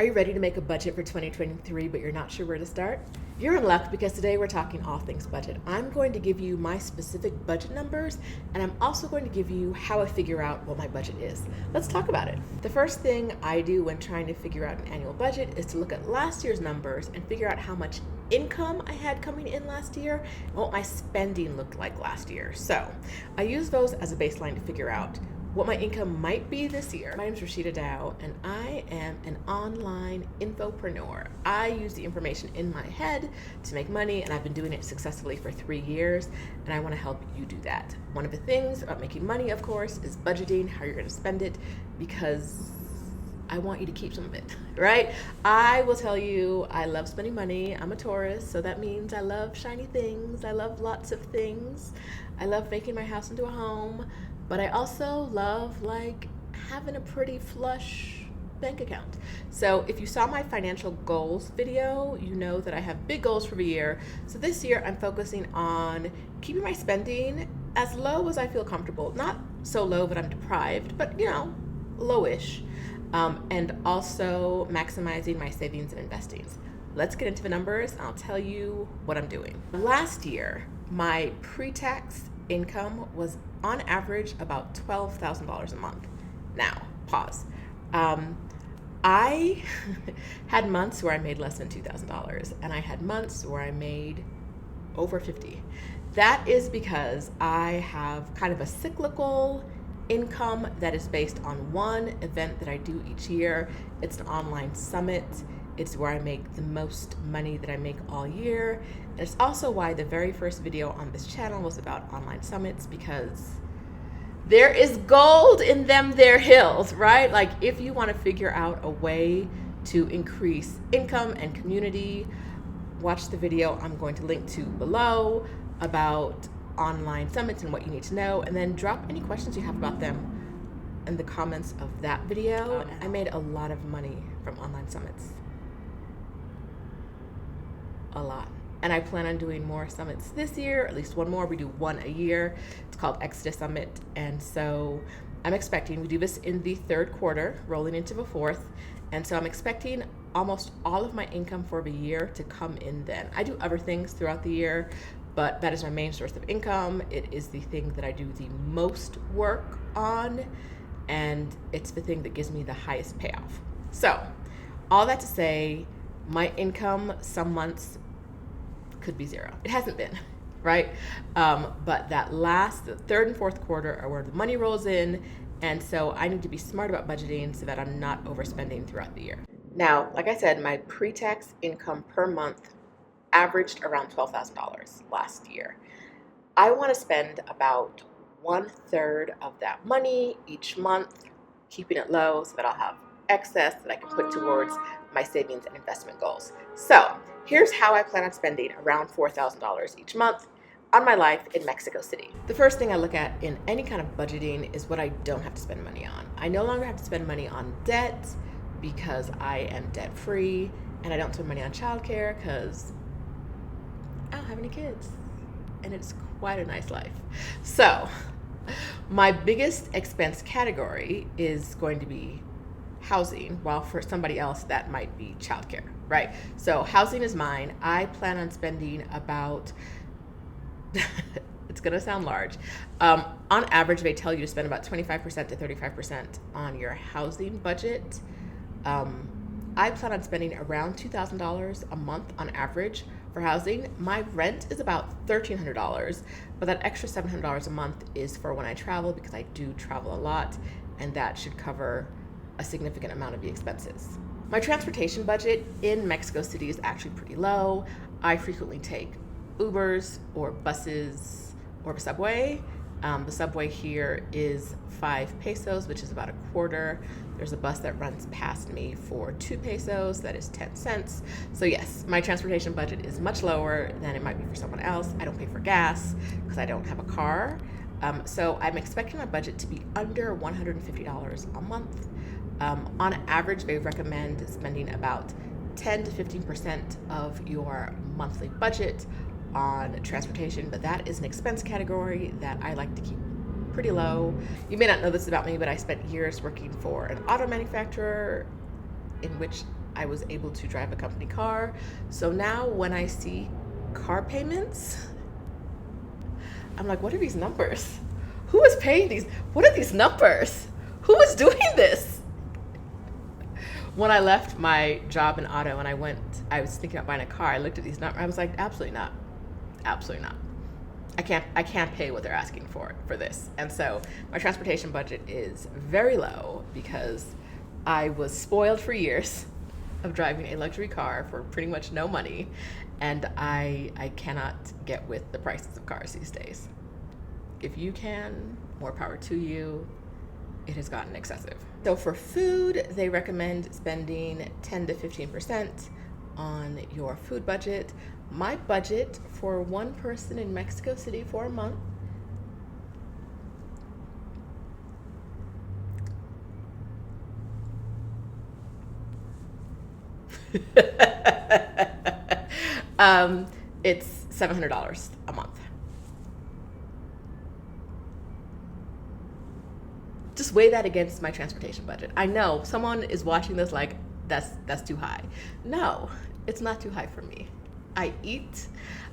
Are you ready to make a budget for 2023, but you're not sure where to start? You're in luck because today we're talking all things budget. I'm going to give you my specific budget numbers, and I'm also going to give you how I figure out what my budget is. Let's talk about it. The first thing I do when trying to figure out an annual budget is to look at last year's numbers and figure out how much income I had coming in last year and what my spending looked like last year. So I use those as a baseline to figure out what my income might be this year. My name is Rashida Dow, and I am an online infopreneur. I use the information in my head to make money, and I've been doing it successfully for 3 years, and I want to help you do that. One of the things about making money, of course, is budgeting, how you're going to spend it, because I want you to keep some of it, right? I will tell you, I love spending money. I'm a Taurus, so that means I love shiny things. I love lots of things. I love making my house into a home. But I also love having a pretty flush bank account. So if you saw my financial goals video, you know that I have big goals for the year. So this year I'm focusing on keeping my spending as low as I feel comfortable. Not so low that I'm deprived, but lowish. And also maximizing my savings and investings. Let's get into the numbers and I'll tell you what I'm doing. Last year, my pre-tax income was on average about $12,000 a month. Now, pause. I had months where I made less than $2,000, and I had months where I made over 50. That is because I have kind of a cyclical income that is based on one event that I do each year. It's an online summit. It's where I make the most money that I make all year. And it's also why the very first video on this channel was about online summits, because there is gold in them there hills, right? Like if you want to figure out a way to increase income and community, watch the video I'm going to link to below about online summits and what you need to know, and then drop any questions you have about them in the comments of that video. I made a lot of money from online summits. A lot. And I plan on doing more summits this year, at least one more. We do one a year. It's called Exodus Summit. And so I'm expecting, we do this in the third quarter, rolling into the fourth. And so I'm expecting almost all of my income for the year to come in then. I do other things throughout the year, but that is my main source of income. It is the thing that I do the most work on, and it's the thing that gives me the highest payoff. So all that to say, my income some months could be zero. It hasn't been, right? But the third and fourth quarter are where the money rolls in. And so I need to be smart about budgeting so that I'm not overspending throughout the year. Now, like I said, my pre-tax income per month averaged around $12,000 last year. I want to spend about 1/3 of that money each month, keeping it low so that I'll have excess that I can put towards my savings and investment goals. So here's how I plan on spending around $4,000 each month on my life in Mexico City. The first thing I look at in any kind of budgeting is what I don't have to spend money on. I no longer have to spend money on debt because I am debt free, and I don't spend money on childcare because I don't have any kids, and it's quite a nice life. So my biggest expense category is going to be housing, while for somebody else that might be childcare, right? So housing is mine. I plan on spending about, it's gonna sound large. On average, they tell you to spend about 25% to 35% on your housing budget. I plan on spending around $2,000 a month on average for housing. My rent is about $1,300, but that extra $700 a month is for when I travel, because I do travel a lot, and that should cover a significant amount of the expenses. My transportation budget in Mexico City is actually pretty low. I frequently take Ubers or buses or the subway. The subway here is 5 pesos, which is about a quarter. There's a bus that runs past me for 2 pesos, that is 10 cents. So yes, my transportation budget is much lower than it might be for someone else. I don't pay for gas because I don't have a car. So I'm expecting my budget to be under $150 a month. On average, they recommend spending about 10 to 15% of your monthly budget on transportation, but that is an expense category that I like to keep pretty low. You may not know this about me, but I spent years working for an auto manufacturer in which I was able to drive a company car. So now when I see car payments, I'm like, what are these numbers? Who is paying these? What are these numbers? Who is doing this? When I left my job in auto and I was thinking about buying a car, I looked at these numbers. I was like, absolutely not. Absolutely not. I can't pay what they're asking for this. And so my transportation budget is very low because I was spoiled for years of driving a luxury car for pretty much no money, and I cannot get with the prices of cars these days. If you can, more power to you. It has gotten excessive. So for food, they recommend spending 10 to 15% on your food budget. My budget for one person in Mexico City for a month it's $700 a month. Just weigh that against my transportation budget. I know someone is watching this like, that's too high. No, it's not too high for me. I eat.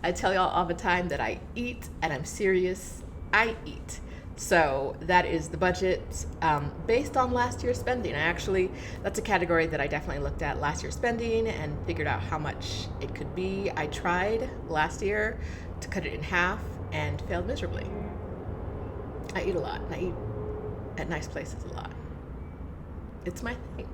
I tell y'all all the time that I eat, and I'm serious. I eat. So that is the budget based on last year's spending. That's a category that I definitely looked at last year's spending and figured out how much it could be. I tried last year to cut it in half and failed miserably. I eat a lot, and I eat at nice places a lot. It's my thing.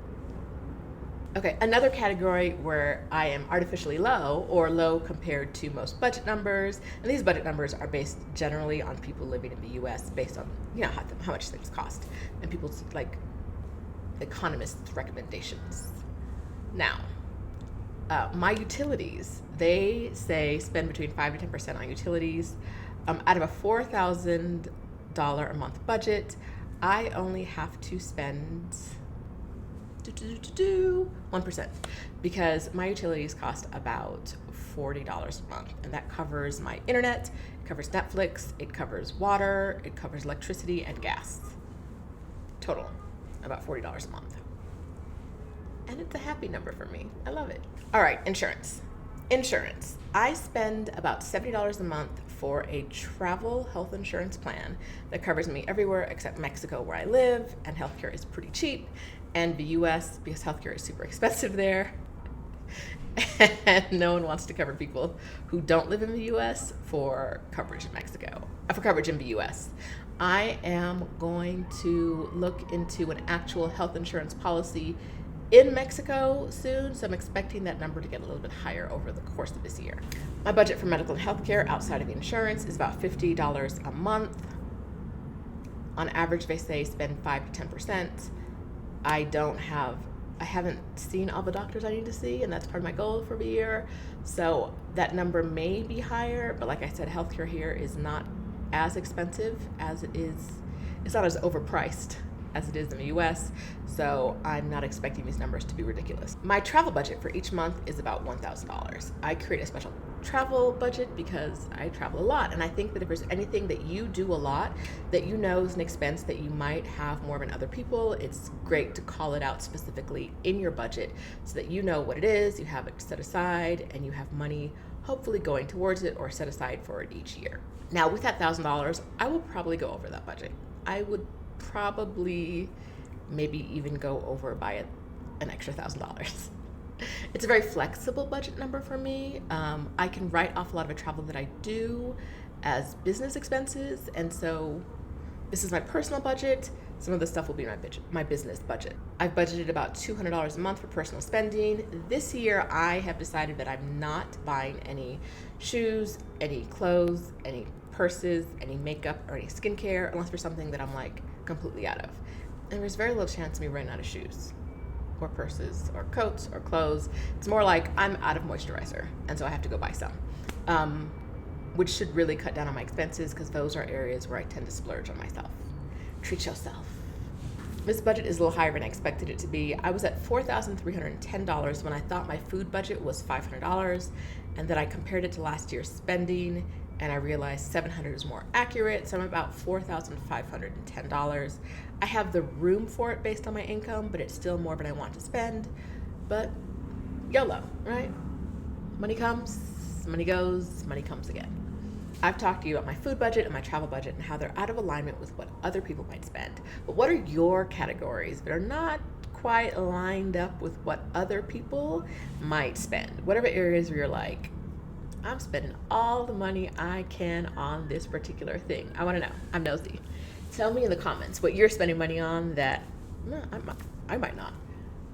Okay, another category where I am artificially low or low compared to most budget numbers, and these budget numbers are based generally on people living in the US based on, how much things cost and people's like economists' recommendations. Now, my utilities, they say spend between 5 to 10% on utilities. Out of a $4,000 a month budget, I only have to spend 1% because my utilities cost about $40 a month, and that covers my internet, it covers Netflix, it covers water, it covers electricity and gas. Total, about $40 a month. And it's a happy number for me. I love it. All right, insurance. I spend about $70 a month for a travel health insurance plan that covers me everywhere except Mexico, where I live, and healthcare is pretty cheap, and the US, because healthcare is super expensive there. And no one wants to cover people who don't live in the US for coverage in Mexico, for coverage in the US. I am going to look into an actual health insurance policy in Mexico soon, so I'm expecting that number to get a little bit higher over the course of this year. My budget for medical and healthcare outside of the insurance is about $50 a month. On average, they say spend 5 to 10%. I haven't seen all the doctors I need to see, and that's part of my goal for the year. So that number may be higher, but like I said, healthcare here is not as expensive as it is. It's not as overpriced as it is in the US, so I'm not expecting these numbers to be ridiculous. My travel budget for each month is about $1,000. I create a special travel budget because I travel a lot, and I think that if there's anything that you do a lot that you know is an expense that you might have more than other people, it's great to call it out specifically in your budget so that you know what it is, you have it set aside, and you have money hopefully going towards it or set aside for it each year. Now with that $1,000, I will probably go over that budget. I would probably maybe even go over by an extra $1,000. It's a very flexible budget number for me. I can write off a lot of the travel that I do as business expenses, and so this is my personal budget. Some of the stuff will be my business budget. I've budgeted about $200 a month for personal spending. This year, I have decided that I'm not buying any shoes, any clothes, any purses, any makeup, or any skincare, unless there's something that I'm like completely out of. And there's very little chance of me running out of shoes or purses or coats or clothes. It's more like I'm out of moisturizer, and so I have to go buy some, which should really cut down on my expenses because those are areas where I tend to splurge on myself. Treat yourself. This budget is a little higher than I expected it to be. I was at $4,310 when I thought my food budget was $500, and then I compared it to last year's spending, and I realized $700 is more accurate, so I'm about $4,510. I have the room for it based on my income, but it's still more than I want to spend. But YOLO, right? Money comes, money goes, money comes again. I've talked to you about my food budget and my travel budget and how they're out of alignment with what other people might spend. But what are your categories that are not quite lined up with what other people might spend? Whatever areas where you're like, I'm spending all the money I can on this particular thing. I want to know. I'm nosy. Tell me in the comments what you're spending money on that I might not.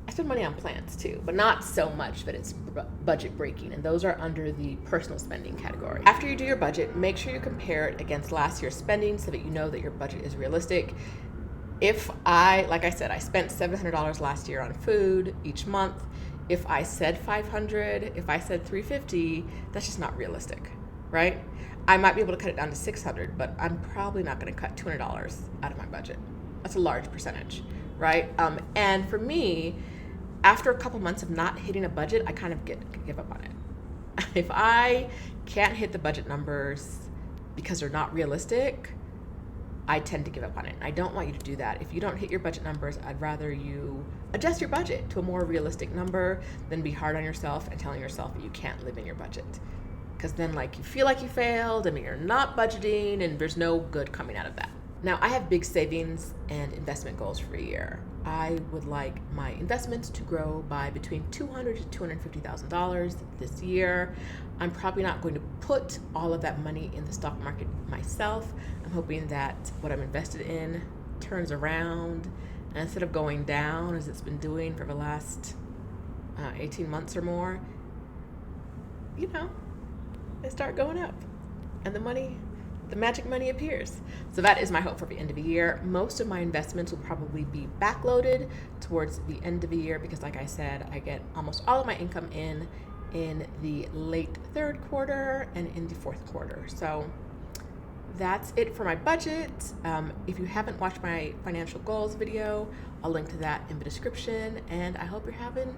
I spend money on plans too, but not so much that it's budget breaking, and those are under the personal spending category. After you do your budget, make sure you compare it against last year's spending so that you know that your budget is realistic. Like I said, I spent $700 last year on food each month. If I said $500, if I said $350, that's just not realistic, right? I might be able to cut it down to $600, but I'm probably not going to cut $200 out of my budget. That's a large percentage, right? And for me, after a couple months of not hitting a budget, I kind of give up on it. If I can't hit the budget numbers because they're not realistic, I tend to give up on it. I don't want you to do that. If you don't hit your budget numbers, I'd rather you adjust your budget to a more realistic number than be hard on yourself and telling yourself that you can't live in your budget. Because then you feel like you failed and you're not budgeting and there's no good coming out of that. Now, I have big savings and investment goals for a year. I would like my investments to grow by between $200,000 to $250,000 this year. I'm probably not going to put all of that money in the stock market myself. I'm hoping that what I'm invested in turns around, and instead of going down as it's been doing for the last 18 months or more, they start going up, and the magic money appears. So that is my hope for the end of the year. Most of my investments will probably be backloaded towards the end of the year because, like I said, I get almost all of my income in the late third quarter and in the fourth quarter. So that's it for my budget. If you haven't watched my financial goals video, I'll link to that in the description. And I hope you're having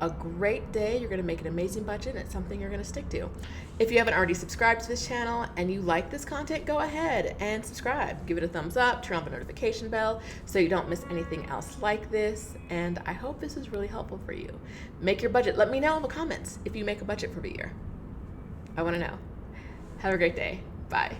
a great day. You're going to make an amazing budget, and it's something you're going to stick to. If you haven't already subscribed to this channel and you like this content, go ahead and subscribe. Give it a thumbs up, turn on the notification bell so you don't miss anything else like this. And I hope this is really helpful for you. Make your budget. Let me know in the comments if you make a budget for the year. I want to know. Have a great day. Bye.